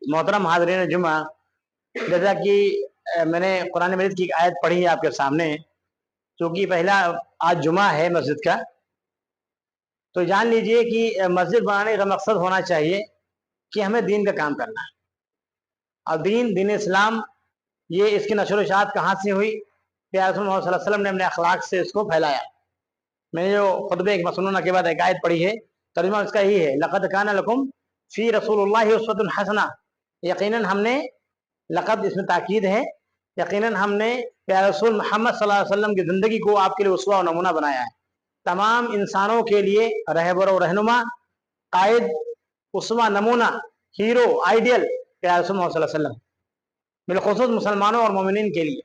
मोहतरम हाज़रीन जुमा, जैसा कि मैंने कुरान मजीद की आयत पढ़ी है आपके सामने, क्योंकि पहला आज जुमा है मस्जिद का, तो जान लीजिए कि मस्जिद बनाने का मकसद होना चाहिए कि हमें दीन का काम करना है। और दीन इस्लाम, ये इसकी नशर इशाअत कहाँ से हुई? प्यारे रसूल मोहम्मद सल्लल्लाहु अलैहि वसल्लम ने अपने अखलाक से इसको फैलाया। मैंने जो खुतबे एक मसनूना के बाद एक आयत पढ़ी है, तर्जुमा उसका यही है, लक़द काना लकुम फ़ी रसूलिल्लाहि उस्वतुन हसना। यकीनन हमने, लक़द इसमें ताकीद है, यकीनन हमने प्यारे रसूल मोहम्मद सल्लल्लाहु अलैहि वसल्लम की ज़िंदगी को आपके लिए उसवा और नमूना बनाया है। तमाम इंसानों के लिए रहबर और रहनुमा, कायद, उसवा, नमूना, हीरो, आइडियल प्यारे रसूल मोहम्मद सल्लल्लाहु अलैहि वसल्लम, बिलखुसूस मुसलमानों और मोमिनीन के लिए।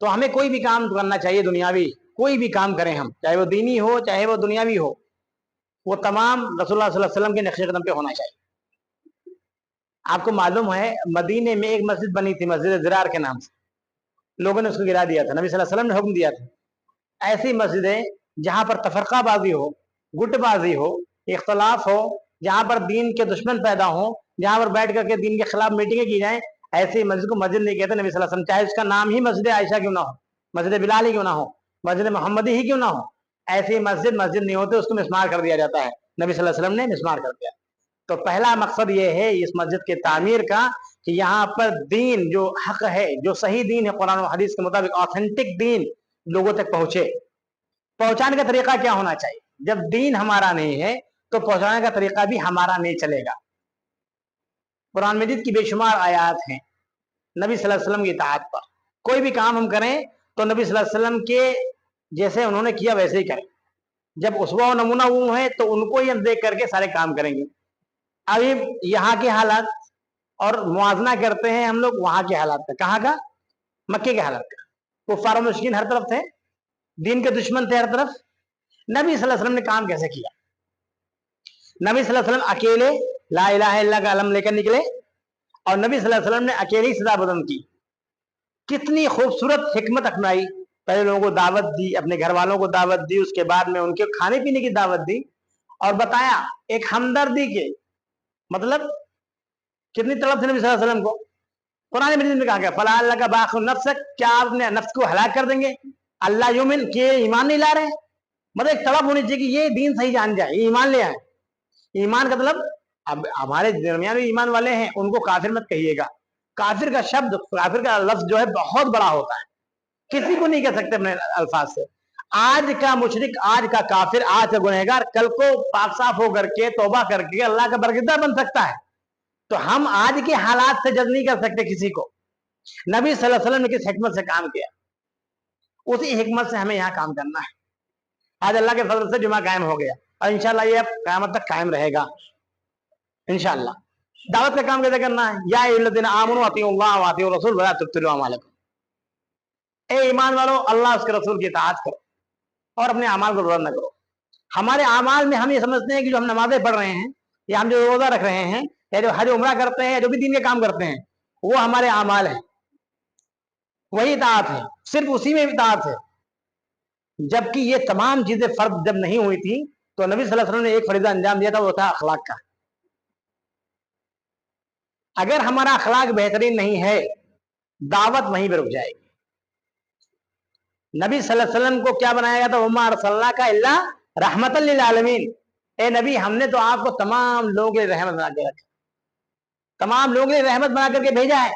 तो हमें कोई भी काम करना चाहिए दुनियावी, कोई भी काम करें हम, चाहे वो दीनी हो चाहे वो दुनियावी हो, वो तमाम रसूलुल्लाह सल्लल्लाहु अलैहि वसल्लम के नक्शे कदम पे होना चाहिए। आपको मालूम है मदीने में एक मस्जिद बनी थी, मस्जिद ज़िरार के नाम से, लोगों ने उसको गिरा दिया था, नबी सल्लल्लाहु अलैहि वसल्लम ने हुक्म दिया था। ऐसी मस्जिदें जहां पर तफरकाबाजी हो, गुटबाजी हो, इख्तलाफ हो, जहां पर दीन के दुश्मन पैदा हो, जहां पर बैठ करके दीन के खिलाफ मीटिंगें की जाएं, ऐसी मस्जिद को मस्जिद नहीं कहते नबी सल्लल्लाहु अलैहि वसल्लम, चाहे उसका नाम ही मस्जिद आयशा क्यों ना हो, मस्जिद बिलाल ही क्यों ना हो, मस्जिद मोहम्मदी ही क्यों ना हो, ऐसी मस्जिद मस्जिद नहीं होती, उसको मिस्मार कर दिया जाता है। नबी सल्लल्लाहु अलैहि वसल्लम ने मिस्मार कर दिया। तो पहला मकसद ये है इस मस्जिद के तामीर का कि यहाँ पर दीन जो हक है, जो सही दीन है कुरान और हदीस के मुताबिक, ऑथेंटिक दीन लोगों तक पहुंचे। पहुंचाने का तरीका क्या होना चाहिए? जब दीन हमारा नहीं है तो पहुंचाने का तरीका भी हमारा नहीं चलेगा। कुरान मजीद की बेशुमार आयात हैं नबी सल्लल्लाहु अलैहि वसल्लम की इताअत पर। कोई भी काम हम करें तो नबी सल्लल्लाहु अलैहि वसल्लम के जैसे उन्होंने किया वैसे ही करें। जब उसवा और नमूना वो है तो उनको ही हम देख करके सारे काम करेंगे। अभी यहाँ के हालात और मुआवजना करते हैं हम लोग वहां के हालात का। कहाँ का? मक्के के हालात का। कुफ्फार मुश्किन हर तरफ थे, दीन के दुश्मन थे हर तरफ। नबी सल्लल्लाहु अलैहि वसल्लम ने काम कैसे किया? नबी सल्लल्लाहु अलैहि वसल्लम अकेले ला इलाहा इल्लल्लाह का अलम लेकर निकले और नबी सल्लल्लाहु अलैहि वसल्लम ने अकेले ही सदा बदन की। कितनी खूबसूरत हिकमत अपनाई। पहले लोगों को दावत दी, अपने घर वालों को दावत दी, उसके बाद में उनके खाने पीने की दावत दी और बताया एक हमदर्दी के मतलब कितनी तड़प थी नबी सल्लल्लाहु अलैहि वसल्लम को। कुरान मजीद में कहा गया फला अल्लाह का बाखुन नफ्स, क्या आप अपने नफ्स को हलाक कर देंगे? अल्लाह युमिन के ईमान नहीं ला रहे। मतलब एक तड़प होनी चाहिए कि ये दीन सही जान जाए, ये ईमान ले आए। ईमान का मतलब, अब हमारे दरमियान में ईमान वाले हैं, उनको काफिर मत कहिएगा। काफिर का शब्द, काफिर का लफ्ज जो है बहुत बड़ा होता है, किसी को नहीं कह सकते अपने अल्फाज से। आज का मुशरिक, आज का काफिर, आज का गुनहगार कल को पाक साफ होकर के तौबा करके अल्लाह का बरगुज़ार बन सकता है। तो हम आज के हालात से जज नहीं कर सकते किसी को। नबी सल्लल्लाहु अलैहि वसल्लम ने किस हिकमत से काम किया, उसी हिकमत से हमें यहाँ काम करना है। आज अल्लाह के फजल से जुमा कायम हो गया और इंशाल्लाह ये अब क़यामत तक कायम रहेगा इंशाल्लाह। दावत का काम कैसे करना है? या अय्युहल्लज़ीना आमनू अतीउल्लाह व अतीउर रसूल वला तुब्तिलू अमालकुम। ए ईमान वालों, अल्लाह उसके रसूल की इताअत करो और अपने अमाल को बुलंद न करो। हमारे अमाल में हम ये समझते हैं कि जो हम नमाजें पढ़ रहे हैं या हम जो रोजा रख रहे हैं या जो हज उमरा करते हैं या जो भी दीन के काम करते हैं वो हमारे अमाल है, वही इताअत है, सिर्फ उसी में इताअत है। जबकि ये तमाम चीजें फर्ज जब नहीं हुई थी तो नबी सल्लल्लाहु अलैहि वसल्लम ने एक फरीजा अंजाम दिया था, वो था अखलाक का। अगर हमारा अखलाक बेहतरीन नहीं है, दावत वहीं पर रुक जाएगी। नबी सल्लल्लाहु अलैहि वसल्लम को क्या बनाया गया था? वमा अर्सलनाका इल्ला रहमतल लिल आलमीन। ए नबी, हमने तो आपको तमाम लोगों के लिए रहमत बना के रखा, तमाम लोगों के लिए रहमत बना करके भेजा है।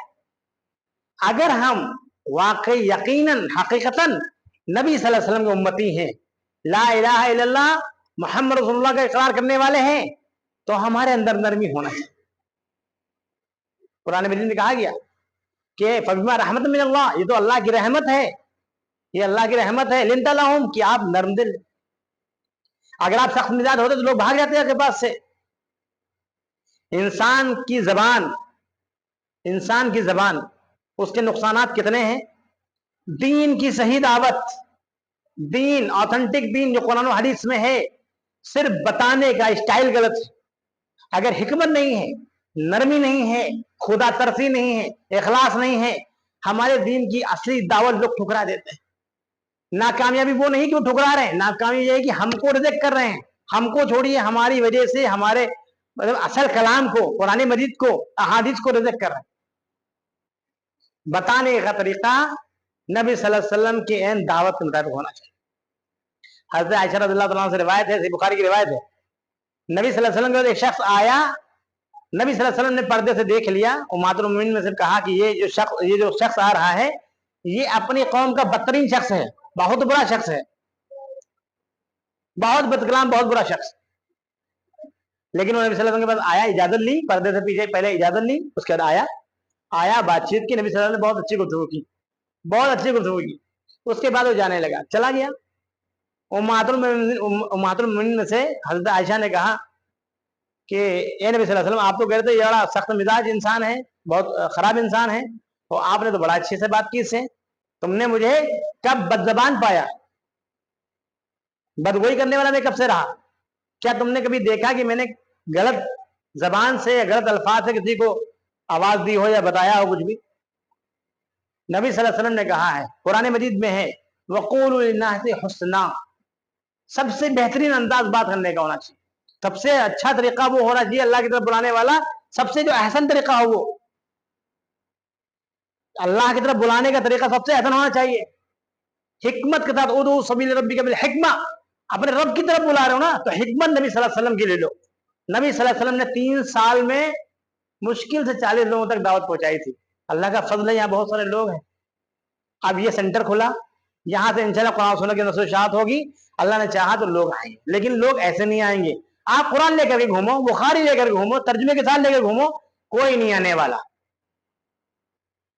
अगर हम वाकई यकीनन हकीकतन नबी सल्लल्लाहु अलैहि वसल्लम के उम्मती हैं, ला इलाहा इल्लल्लाह मुहम्मद रसूलुल्लाह का इकरार करने वाले हैं, तो हमारे अंदर नरमी होना चाहिए। कुरान मजीद में कहा गया कि फबिमा रहमत मिनल्लाह, ये तो अल्लाह की रहमत है, ये अल्लाह की रहमत है। लिंता लहुम, कि आप नरम दिल। अगर आप सख्त मिजाज होते तो लोग भाग जाते हैं आपके पास से। इंसान की जबान, उसके नुकसानात कितने हैं? दीन की सही दावत, दीन ऑथेंटिक दीन जो कुरान और हदीस में है, सिर्फ बताने का स्टाइल गलत है। अगर हिकमत नहीं है, नरमी नहीं है, खुदा तरसी नहीं है, इखलास नहीं है, हमारे दीन की असली दावत लोग ठुकरा देते हैं। नाकामयाबी वो नहीं कि वो ठुकरा रहे हैं, नाकामयाबी ये है कि हमको रिजेक्ट कर रहे हैं। हमको छोड़िए, हमारी वजह से हमारे मतलब असल कलाम को, कुरान मजीद को, अहादीस को रिजेक्ट कर रहे हैं। बताने का तरीका नबी सल्लल्लाहु अलैहि वसल्लम की एन दावत के मुताबिक होना चाहिए। हज़रत आयशा रज़ियल्लाहु अन्हा से रिवायत है, बुखारी की रिवायत है, नबी सल्लल्लाहु अलैहि वसल्लम का एक शख्स आया, नबी सल्लल्लाहु अलैहि वसल्लम ने पर्दे से देख लिया, उम्मतुल मोमिनीन में से कहा कि ये जो शख्स आ रहा है, ये अपनी कौम का बदतरीन शख्स है, बहुत बुरा शख्स है, बहुत बदकलाम, बहुत बुरा शख्स। लेकिन वो नबी सल्लल्लाहु अलैहि वसल्लम के पास आया, इजाजत ली, पर्दे से पीछे पहले इजाजत ली, उसके बाद आया बातचीत की, नबी सल्लल्लाहु अलैहि वसल्लम ने बहुत अच्छी गुफ्तगू की, बहुत अच्छी गुफ्तगू की। उसके बाद वो जाने लगा, चला गया। उम्मतुल मोमिनीन में से हज़रत आयशा ने कहा कि ए नबी सल्लल्लाहु अलैहि वसल्लम, आप तो कह रहे थे ये बड़ा सख्त मिजाज इंसान है, बहुत खराब इंसान है, तो आपने तो बड़ा अच्छे से बात की इससे, तुमने मुझे कब बदजबान पाया, बदगोई करने वाला मैं कब से रहा? क्या तुमने कभी देखा कि मैंने गलत जबान से या गलत अल्फाज से किसी को आवाज दी हो या बताया हो कुछ भी? नबी सल्लल्लाहु अलैहि वसल्लम ने कहा है, कुरान मजीद में है, वक़ूलु लिन्नासि हुस्ना, सबसे बेहतरीन अंदाज बात करने का होना चाहिए, सबसे अच्छा तरीका वो होना चाहिए अल्लाह की तरफ बुलाने वाला, सबसे जो अहसन तरीका हो, वो अल्लाह की तरफ बुलाने का तरीका सबसे अहसन होना चाहिए, हिकमत के साथ। उदू सबील रब्बिका बिल हिकमा, अपने रब की तरफ बुला रहे हो ना, तो हिकमत नबी सल्लल्लाहु अलैहि वसल्लम की ले लो। नबी सल्लल्लाहु अलैहि वसल्लम ने 3 साल में मुश्किल से 40 लोगों तक दावत पहुंचाई थी। अल्लाह का फजल है, यहाँ बहुत सारे लोग हैं। अब ये सेंटर खुला, यहाँ से इंशाल्लाह कुरान सुन्नत की नसीहत होगी, अल्लाह ने चाहा तो लोग आएंगे, लेकिन लोग ऐसे नहीं आएंगे। आप कुरान लेकर के घूमो, बुखारी लेकर के घूमो, तर्जुमे के साथ लेकर घूमो, कोई नहीं आने वाला।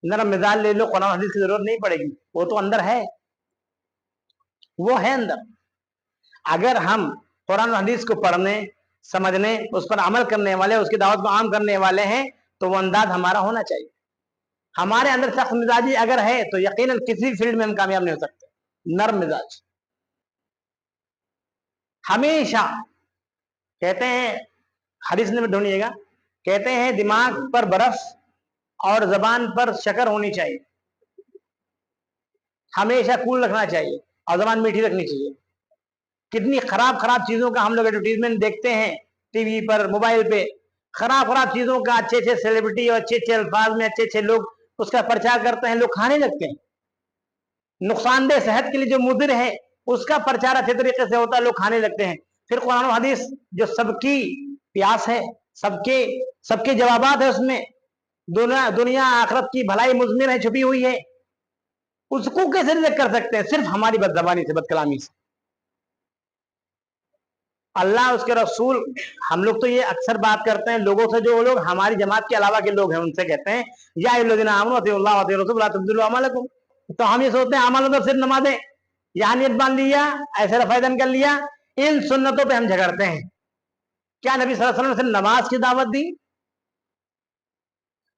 नरम मिजाज ले लो, कुरान हदीस की जरूरत नहीं पड़ेगी, वो तो अंदर है, वो है अंदर। अगर हम कुरान हदीस को पढ़ने, समझने, उस पर अमल करने वाले, उसकी दावत को आम करने वाले हैं, तो वो अंदाज हमारा होना चाहिए। हमारे अंदर सख्त मिजाजी अगर है तो यकीनन किसी फील्ड में हम कामयाब नहीं हो सकते। नर्म मिजाज हमेशा, कहते हैं, हदीस में ढूंढिएगा, कहते हैं दिमाग पर बर्फ और जबान पर शक्कर होनी चाहिए, हमेशा कूल रखना चाहिए और जबान मीठी रखनी चाहिए। कितनी खराब खराब चीजों का हम लोग एडवर्टीजमेंट देखते हैं टीवी पर, मोबाइल पे, खराब खराब चीजों का, अच्छे अच्छे सेलिब्रिटी और अच्छे अच्छे अल्फाज में अच्छे अच्छे लोग उसका प्रचार करते हैं, लोग खाने लगते हैं। नुकसानदेह सेहत के लिए जो मुदिर है उसका प्रचार अच्छे तरीके से होता है, लोग खाने लगते हैं। फिर कुरान हदीस जो सबकी प्यास है, सबके सबके जवाबात है, उसमें दुनिया आखिरत की भलाई मुज़मिर है, छुपी हुई है, उसको कैसे रिजेक्ट कर सकते हैं? सिर्फ हमारी बदजबानी से, बदकलामी से। अल्लाह, उसके रसूल, हम लोग तो ये अक्सर बात करते हैं लोगों से, जो लोग हमारी जमात के अलावा के लोग हैं, उनसे कहते हैं या अय्युहल्लज़ीना आमनू अतिउल्लाह व अतिउर रसूल ला तुब्तिलू अमालकुम। तो हम ये सोचते हैं अमल तो सिर्फ नमाजें, यहाँ नियत बांध लिया, ऐसे रफ़ायदन कर लिया, इन सुन्नतों पे हम झगड़ते हैं। क्या नबी सल्लल्लाहु अलैहि वसल्लम ने नमाज की दावत दी?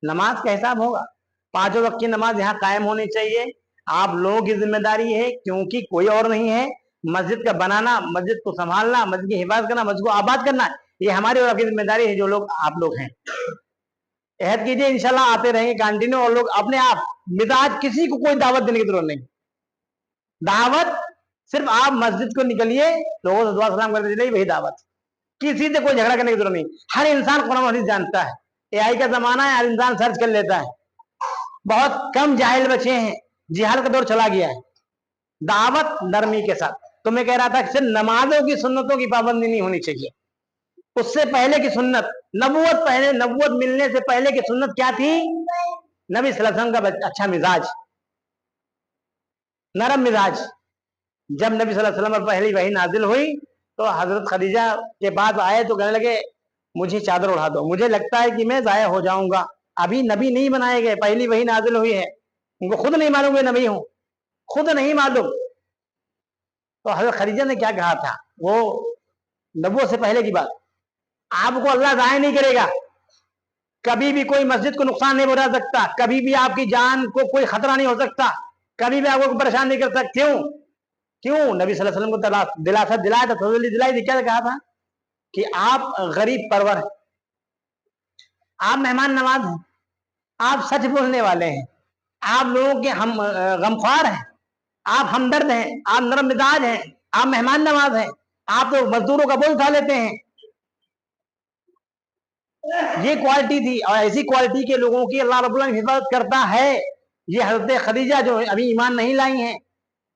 नमाज का हिसाब होगा, 5 वक्त की नमाज यहाँ कायम होनी चाहिए, आप लोगों की जिम्मेदारी है, क्योंकि कोई और नहीं है। मस्जिद का बनाना, मस्जिद को संभालना, मस्जिद की हिफाजत करना, मस्जिद को आबाद करना, ये हमारी और आपकी जिम्मेदारी है, जो लोग आप लोग हैं। अहद कीजिए, इंशाल्लाह आते रहेंगे कंटिन्यू, और लोग अपने आप, मिजाज, किसी को कोई दावत देने की जरूरत नहीं। दावत सिर्फ आप मस्जिद को निकलिए, लोगों से दुआ सलाम करते चलिए, वही दावत। किसी से कोई झगड़ा करने की जरूरत नहीं। हर इंसान कुरान हदीस जानता है, एआई का जमाना है, हर इंसान सर्च कर लेता है, बहुत कम जाहिल बचे हैं, जिहाल का दौर चला गया है। दावत नरमी के साथ। तो मैं कह रहा था कि सिर्फ नमाजों की सुन्नतों की पाबंदी नहीं होनी चाहिए, उससे पहले की सुन्नत, नबूवत, पहले नबूवत मिलने से पहले की सुन्नत क्या थी? नबी सल्लल्लाहु अलैहि वसल्लम का अच्छा मिजाज, नरम मिजाज। जब नबी सल्लल्लाहु अलैहि वसल्लम पर पहली वही नाजिल हुई तो हजरत खदीजा के पास आए तो कहने लगे मुझे चादर उड़ा दो, मुझे लगता है कि मैं जाया हो जाऊंगा, अभी नबी नहीं बनाए गए, पहली वही नाजिल हुई है, उनको खुद नहीं मालूम मैं नबी हूं, खुद नहीं मालूम। तो हजरत खदीजा ने क्या कहा था, वो नबूवत से पहले की बात, आपको अल्लाह जाया नहीं करेगा, कभी भी कोई मस्जिद को नुकसान नहीं पहुंचा सकता, कभी भी आपकी जान को कोई खतरा नहीं हो सकता, कभी भी आपको परेशान नहीं कर सकता। क्यों? क्यों? नबी सल्लल्लाहु अलैहि वसल्लम को दिलासा दिलाया था, तसल्ली दिलाई थी, क्या कहा था कि आप गरीब परवर हैं, आप मेहमान नवाज हैं, आप सच बोलने वाले हैं, आप लोगों के हम गमख्वार हैं, आप हमदर्द हैं, आप नरम मिजाज हैं, आप मेहमान नवाज हैं, आप तो मजदूरों का बोझ उठा लेते हैं। یہ کوالٹی تھی, اور ایسی کوالٹی کے لوگوں کی اللہ رب العالمین حفاظت کرتا ہے. یہ حضرت خدیجہ جو ابھی ایمان نہیں لائی ہیں,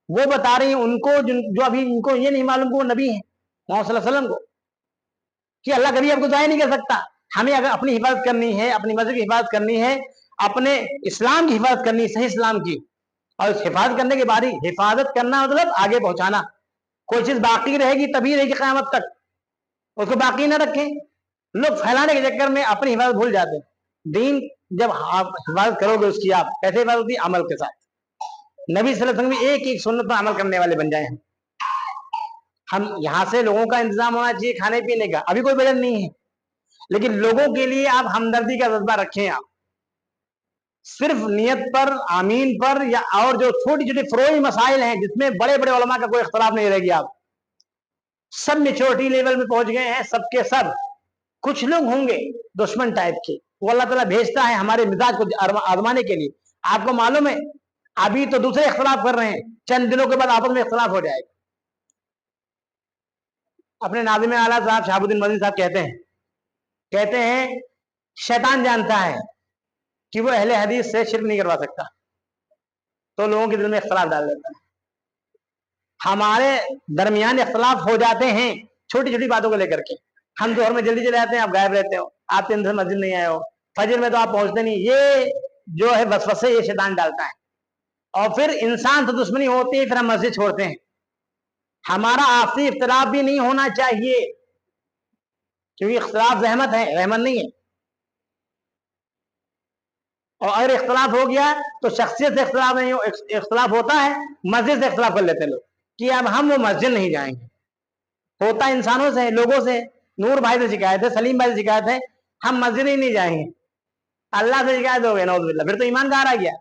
وہ بتا رہی ہیں ان کو جو ابھی ان کو یہ نہیں معلوم کہ وہ نبی ہیں محمد صلی اللہ علیہ وسلم کو, کہ اللہ کبھی آپ کو ضائع نہیں کر سکتا. ہمیں اگر اپنی حفاظت کرنی ہے, اپنی مذہب کی حفاظت کرنی ہے, اپنے اسلام کی حفاظت کرنی ہے, صحیح اسلام کی, اور اس حفاظت کرنے کے بعد حفاظت کرنا مطلب آگے پہنچانا. کوئی چیز باقی رہے گی تبھی رہے گی قیامت تک, اس کو باقی نہ رکھیں. لوگ پھیلانے کے چکر میں اپنی حفاظت بھول جاتے ہیں. دین جب آپ حفاظت کرو گے اس کی, آپ کیسے حفاظت ہوتی ہے؟ عمل کے ساتھ. نبی صلی اللہ علیہ وسلم ایک ایک سنت پر عمل کرنے والے بن جائیں. ہم یہاں سے لوگوں کا انتظام ہونا چاہیے کھانے پینے کا, ابھی کوئی بجٹ نہیں ہے, لیکن لوگوں کے لیے آپ ہمدردی کا جذبہ رکھیں. آپ صرف نیت پر, آمین پر, یا اور جو چھوٹی چھوٹی فروئی مسائل ہیں جس میں بڑے بڑے علماء کا کوئی اختلاف نہیں رہے گی, آپ سب میچورٹی لیول میں پہنچ گئے ہیں سب کے سب. کچھ لوگ ہوں گے دشمن ٹائپ کے, وہ اللہ تعالیٰ بھیجتا ہے ہمارے مزاج کو آزمانے کے لیے. آپ کو معلوم ہے ابھی تو دوسرے اختلاف کر رہے ہیں, چند دنوں کے بعد آپس میں اختلاف ہو جائے گا. اپنے ناظم اعلیٰ صاحب شہاب الدین مدنی صاحب کہتے ہیں شیطان جانتا ہے کہ وہ اہل حدیث سے شرک نہیں کروا سکتا, تو لوگوں کے دل میں اختلاف ڈال دیتا ہے. ہمارے درمیان اختلاف ہو جاتے ہیں چھوٹی چھوٹی باتوں کو لے کر کے. ہم ظہر میں جلدی چلے جاتے ہیں, آپ غائب رہتے ہو, آپ 3 دن مسجد نہیں آئے ہو, فجر میں تو آپ پہنچتے نہیں. یہ جو ہے وسوسے یہ شیطان ڈالتا ہے, اور پھر انسان سے دشمنی ہوتی ہے, پھر ہم مسجد چھوڑتے ہیں. ہمارا آپسی اختلاف بھی نہیں ہونا چاہیے, کیونکہ اختلاف رحمت ہے, رحمت نہیں ہے. اور اگر اختلاف ہو گیا تو شخصیت سے اختلاف نہیں ہو, اختلاف ہوتا ہے مسجد سے اختلاف کر لیتے لوگ کہ اب ہم وہ مسجد نہیں جائیں گے. ہوتا انسانوں سے, لوگوں سے. نور بھائی سے شکایت ہے, سلیم بھائی سے شکایت ہے, ہم مسجد ہی نہیں جائیں گے. اللہ سے شکایت ہو گئی نعوذ باللہ, پھر تو ایمان کہاں رہ گیا.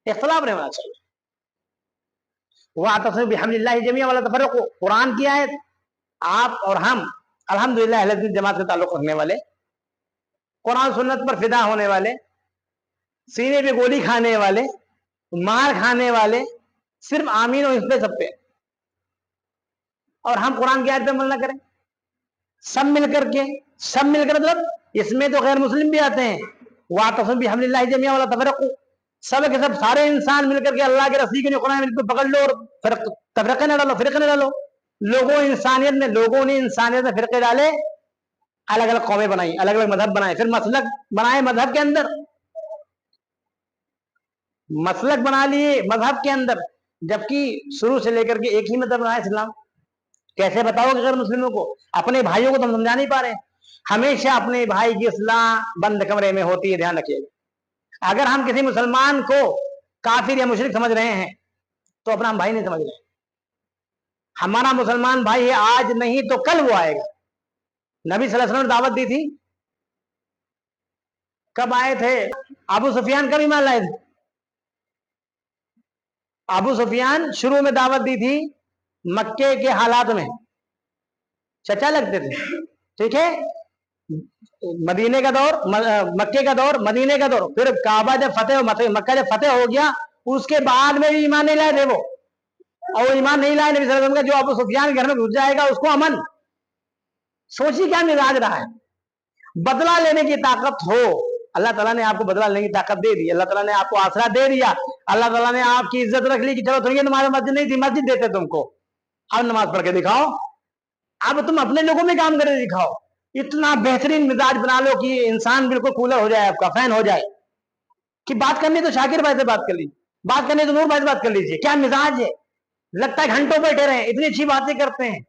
اختلاف نہیں ہونا چاہیے. وَاعْتَصِمُوا بِحَبْلِ اللَّهِ جَمِيعًا وَلَا تَفَرَّقُوا, قرآن کی آیت. آپ اور ہم الحمدللہ اہل حدیث جماعت سے تعلق رکھنے والے, قرآن سنت پر فدا ہونے والے, سینے پہ گولی کھانے والے, مار کھانے والے, صرف آمین اور اس پہ سب پہ. اور ہم قرآن کی آیت پہ عمل نہ کریں, سب مل کر کے, سب مل کر مطلب اس میں تو غیر مسلم بھی آتے ہیں. وَاعْتَصِمُوا بِحَبْلِ اللَّهِ جَمِيعًا وَلَا تَفَرَّقُوا, سب کے سب سارے انسان مل کر کے اللہ کے رسی کے قرآن کو پکڑ لو, اور تفرقے نہ ڈالو, فرقے نہ ڈالو. لوگوں نے انسانیت میں فرقے ڈالے, الگ الگ قومیں بنائی, الگ الگ مذہب بنائے, پھر مسلک بنائے مذہب کے اندر, مسلک بنا لیے مذہب کے اندر, جبکہ شروع سے لے کر کے ایک ہی مذہب بنایا اسلام. کیسے بتاؤ کہ غیر مسلموں کو, اپنے بھائیوں کو تو ہم سمجھا نہیں پا رہے ہیں. ہمیشہ اپنے بھائی کی اصلاح بند کمرے میں ہوتی ہے, دھیان رکھیے. اگر ہم کسی مسلمان کو کافر یا مشرک سمجھ رہے ہیں تو اپنا ہم بھائی نہیں سمجھ رہے ہیں. ہمارا مسلمان بھائی ہے, آج نہیں تو کل وہ آئے گا. نبی صلی اللہ علیہ وسلم نے دعوت دی تھی, کب آئے تھے؟ ابو سفیان کب ایمان لائے تھے؟ ابو سفیان شروع میں دعوت دی تھی مکے کے حالات میں, چچا لگتے تھے, ٹھیک ہے. مدینے کا دور, مکے کا دور, مدینے کا دور, پھر کعبہ جب فتح, مکہ جب فتح ہو گیا, اس کے بعد میں بھی ایمان نہیں لائے تھے وہ. اور وہ ایمان نہیں لائے نبی صلی اللہ علیہ وسلم کا, جو ابو سفیان گھر میں گھس جائے گا اس کو امن. سوچی کیا مزاج رہا ہے. بدلہ لینے کی طاقت ہو, اللہ تعالیٰ نے آپ کو بدلہ لینے کی طاقت دے دی, اللہ تعالیٰ نے آپ کو آسرا دے دیا, اللہ تعالیٰ نے آپ کی عزت رکھ لی کہ چلو تمہیں تمہارے مسجد نہیں تھی, مسجد دیتے تم کو, اب نماز پڑھ کے دکھاؤ, اب تم اپنے لوگوں میں کام کرے دکھاؤ. اتنا بہترین مزاج بنا لو کہ انسان بالکل کولر ہو جائے, آپ کا فین ہو جائے. کہ بات کرنی تو شاکر بھائی سے بات کر لیجیے, بات کرنی تو نور بھائی سے بات کر لیجیے. کیا مزاج ہے, لگتا ہے گھنٹوں بیٹھے رہے, اتنی اچھی باتیں کرتے ہیں,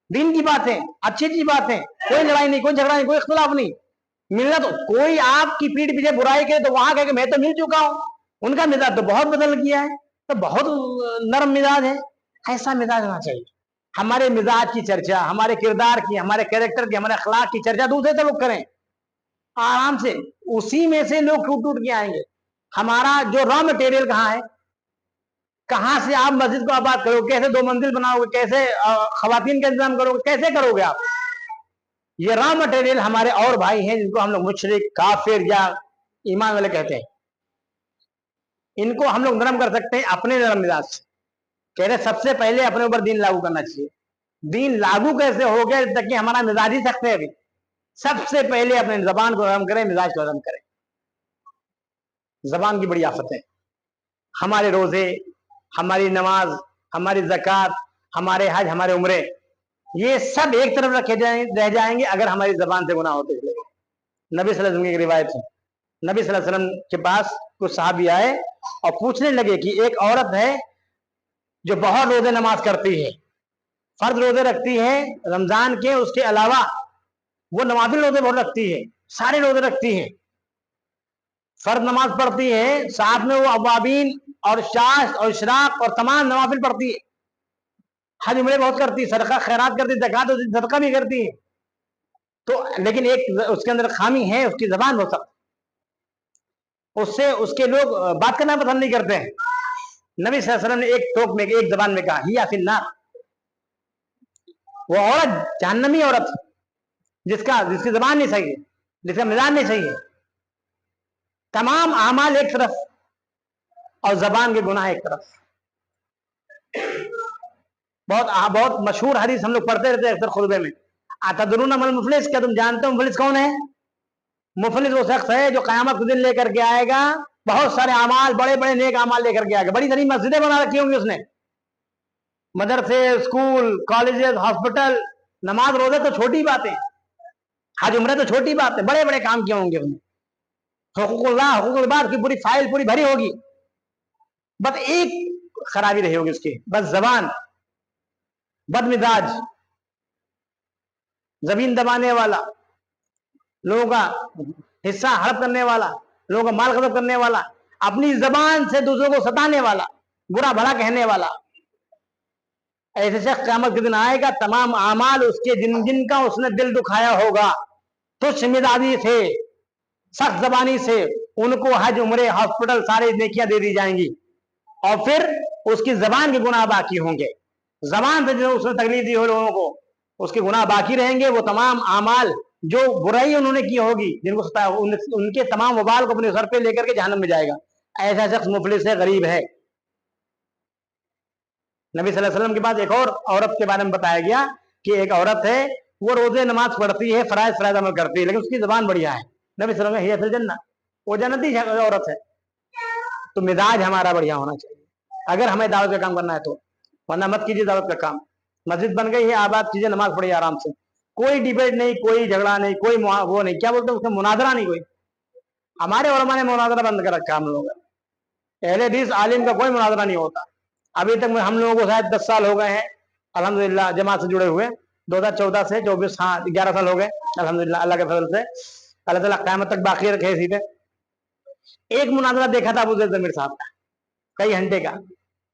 دین کی باتیں, اچھی اچھی باتیں, کوئی لڑائی نہیں, کوئی جھگڑا نہیں, کوئی اختلاف نہیں. ملنا تو کوئی آپ کی پیٹھ پیچھے برائی کرے تو وہاں کہے کہ میں تو مل چکا ہوں, ان کا مزاج تو بہت بدل گیا ہے, تو بہت نرم مزاج ہے. ایسا مزاج ہونا چاہیے. ہمارے مزاج کی چرچا, ہمارے کردار کی, ہمارے کیریکٹر کی, ہمارے اخلاق کی چرچا دوسرے سے لوگ کریں آرام سے, اسی میں سے لوگ ٹوٹ ٹوٹ کے آئیں گے. ہمارا جو را مٹیریل کہاں ہے, کہاں سے آپ مسجد کو آباد کرو گے, کیسے 2 منزل بناؤ گے, کیسے خواتین کا انتظام کرو گے, کیسے کرو گے آپ. یہ را مٹیریل ہمارے اور بھائی ہیں جن کو ہم لوگ مشرک, کافر یا ایمان والے کہتے ہیں. ان کو ہم لوگ نرم کر سکتے ہیں اپنے نرم مزاج سے. کہہ رہے سب سے پہلے اپنے اوپر دین لاگو کرنا چاہیے. دین لاگو کیسے ہو گیا, جب تک کہ ہمارا مزاج ہی سخت ہے. ابھی सबसे पहले अपने जबान को नरम करें, मिजाज को नरम करें। जबान की बड़ी आफत है। हमारे रोजे, हमारी नमाज, हमारी ज़कात, हमारे हज, हमारे उम्रे, ये सब एक तरफ रखे रह जाएंगे अगर हमारी जबान से गुनाह होते चले। नबी सल्लल्लाहु अलैहि वसल्लम की रिवायत है, नबी सल्लल्लाहु अलैहि वसल्लम के पास कुछ सहाबी आए और पूछने लगे कि एक औरत है जो बहुत रोजे नमाज करती है, फर्ज रोजे रखती है रमजान के, उसके अलावा वो नवाफिल रोजे बहुत रखती है, सारे रोजे रखती है, फर्ज नमाज पढ़ती है, साथ में वो अवाबीन और शाश और इशराक और तमाम नवाफिल पढ़ती है, हज उम्रे बहुत करती है, सदका खैरात करती है, ज़कात सदका भी करती है। तो लेकिन एक उसके अंदर खामी है, उसकी जबान बहुत सख्त, उससे उसके लोग बात करना पसंद नहीं करते हैं। नबी सल्लल्लाहु अलैहि वसल्लम ने एक टोक में, एक जबान में कहा, हिया फिन्नार, वो औरत जहन्नमी औरत जिसकी जबान नहीं सही है, जिसका मिजाज नहीं सही है। तमाम आमाल एक तरफ और जबान के गुनाह एक तरफ। बहुत मशहूर हदीस हम लोग पढ़ते रहते हैं अक्सर खुतबे में, अतदरुन मल मुफलिस, क्या तुम जानते हो मुफलिस कौन है? मुफलिस वो शख्स है जो कयामत के दिन लेकर के आएगा बहुत सारे अमाल, बड़े बड़े नेक अमाल लेकर के आएगा। बड़ी सारी मस्जिदें बना रखी होंगी उसने, मदरसे, स्कूल, कॉलेजेस, हॉस्पिटल। नमाज रोजे तो छोटी बातें, हज उम्रे तो छोटी बात है, बड़े बड़े काम किए होंगे उसने, हुकूकुल्लाह, हुकूकुल इबाद की पूरी फाइल पूरी भरी होगी। बस एक खराबी रही होगी उसकी, बस जबान, बदमिजाज, जमीन दबाने वाला, लोगों का हिस्सा हड़प करने वाला, लोगों का माल खत्म करने वाला, अपनी जबान से दूसरों को सताने वाला, बुरा भला कहने वाला। ऐसे शख्स क़यामत के दिन आएगा, तमाम आमाल उसके जिनका उसने दिल दुखाया होगा, तुच्छ मिजाजी से, सख्त जबानी से, उनको हज उम्रे हॉस्पिटल सारे नेकियां दे दी जाएंगी, और फिर उसकी जबान के गुनाह बाकी होंगे। जबान से जो उसने तकलीफ दी हो लोगों को, उसके गुनाह बाकी रहेंगे। वो तमाम आमाल जो बुराई उन्होंने की होगी, जिनको उनके तमाम वबाल को अपने सर पे लेकर के जहन्नम में जाएगा। ऐसा शख्स मुफलिस है, गरीब है। नबी सल्लल्लाहु अलैहि वसल्लम के पास एक और औरत के बारे में बताया गया कि एक औरत है, वो रोजे नमाज पढ़ती है, फराइज अमल करती है, लेकिन उसकी जबान बढ़िया है। नबी सल्लल्लाहु अलैहि वसल्लम जन्नत, वो जन्नती औरत है। तो मिजाज हमारा बढ़िया होना चाहिए अगर हमें दावत का काम करना है तो, वरना मत कीजिए दावत का काम। मस्जिद बन गई है, आबाद कीजिए, नमाज पढ़िए आराम से, कोई डिबेट नहीं, कोई झगड़ा नहीं, कोई वो नहीं, क्या बोलते हैं उसका, मुनाजरा नहीं। कोई, हमारे उलमा ने मुनाजरा बंद कर रखा हम लोगों का, अहले हदीस आलिम का कोई मुनाजरा नहीं होता। अभी तक हम लोगों को शायद 10 साल हो गए हैं अल्हम्दुलिल्लाह जमात से जुड़े हुए, 2014 से 24, हाँ 11 साल हो गए अल्हम्दुलिल्लाह, अल्लाह के फजल से। अल्लाह ताला क़यामत तक बाकी रखे सीधे। एक मुनाजरा देखा था अबू ज़ैद ज़मीर साहब का, कई घंटे का,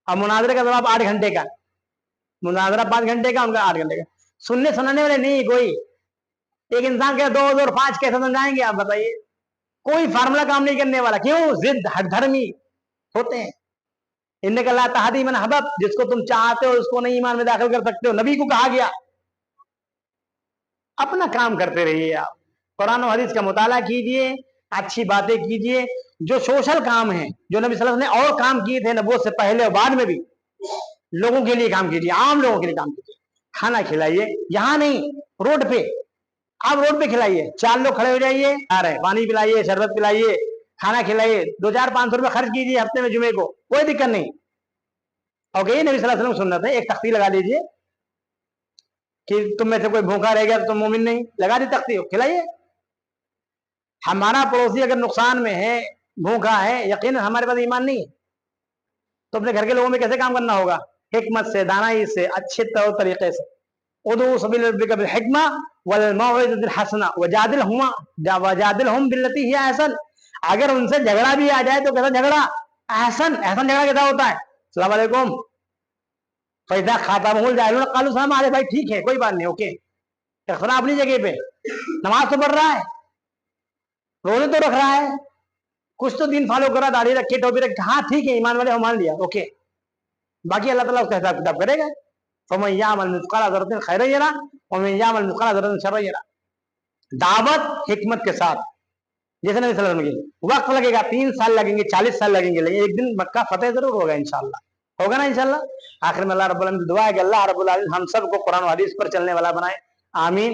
और मुनाजरे का जवाब 8 घंटे का। मुनाजरा 5 घंटे का, उनका 8 घंटे का। सुनने सुनाने वाले नहीं कोई। एक इंसान के 2 और 5 कैसे समझाएंगे आप बताइए? कोई फार्मूला काम नहीं करने वाला। क्यों? जिद हठधर्मी होते हैं। इन्नका ला तहदी मन अहबब्त, जिसको तुम चाहते हो उसको नहीं ईमान में दाखिल कर सकते हो, नबी को कहा गया। अपना काम करते रहिए आप, कुरान और हदीस का मुताला कीजिए, अच्छी बातें कीजिए। जो सोशल काम है, जो नबी सल्लल्लाहु अलैहि वसल्लम ने और काम किए थे नबूवत से पहले और बाद में भी, लोगों के लिए काम कीजिए, आम लोगों के लिए काम कीजिए। खाना खिलाइए, यहां नहीं, रोड पे। आप रोड पे खिलाइए, 4 लोग खड़े हो जाइए, आ रहे, पानी पिलाइए, शरबत पिलाइए, खाना खिलाइए, 2-4-500 रुपए खर्च कीजिए हफ्ते में जुमे को, कोई दिक्कत नहीं। ओके, नबी सल्लल्लाहु अलैहि वसल्लम सुन्नत है। एक तख्ती लगा लीजिए कि तुम में से कोई भूखा रह गया तो तुम मोमिन नहीं, लगा दी तख्ती, खिलाइए। हमारा पड़ोसी अगर नुकसान में है, भूखा है, यकीन हमारे पास ईमान नहीं है, तो अपने घर के लोगों में कैसे काम करना होगा? हिकमत से, दानाई से, अच्छे तरीके से। उदू सबील रब्बिका बिल हिकमा वल मौइज़तिल हसना वजादिलहुम बिल्लती हिया अहसन। अगर उनसे झगड़ा भी आ जाए तो कैसा झगड़ा? अहसन झगड़ा कैसा होता है? अस्सलाम वालेकुम, फैदा खातामुल जाहिलून क़ालू सलामा। अरे भाई ठीक है, कोई बात नहीं, ओके। इख्तिलाफ अपनी जगह पे, नमाज तो पढ़ रहा है, रोजे तो रख रहा है, कुछ तो दिन फॉलो कर रहा, दाढ़ी रखे, टोपी रखे, हाँ ठीक है, ईमान वाले हो, मान लिया, ओके। बाकी अल्लाह ताला उसका हिसाब किताब करेगा। फमन यअमल मिस्क़ाला ज़र्रतिन खैरन यरा वमन यअमल मिस्क़ाला ज़र्रतिन शर्रन यरा। दावत हिकमत के साथ, जैसे नबी सल्लल्लाहु अलैहि वसल्लम, वक्त लगेगा, 3 साल लगेंगे, 40 साल लगेंगे, लेकिन एक दिन मक्का फतेह जरूर होगा इंशाअल्लाह। होगा ना इंशाअल्लाह। आखिर में अल्लाह रब्बुल आलमीन दुआ है कि अल्लाह रब्बुल आलमीन हम सबको कुरान और हदीस पर चलने वाला बनाए, आमीन।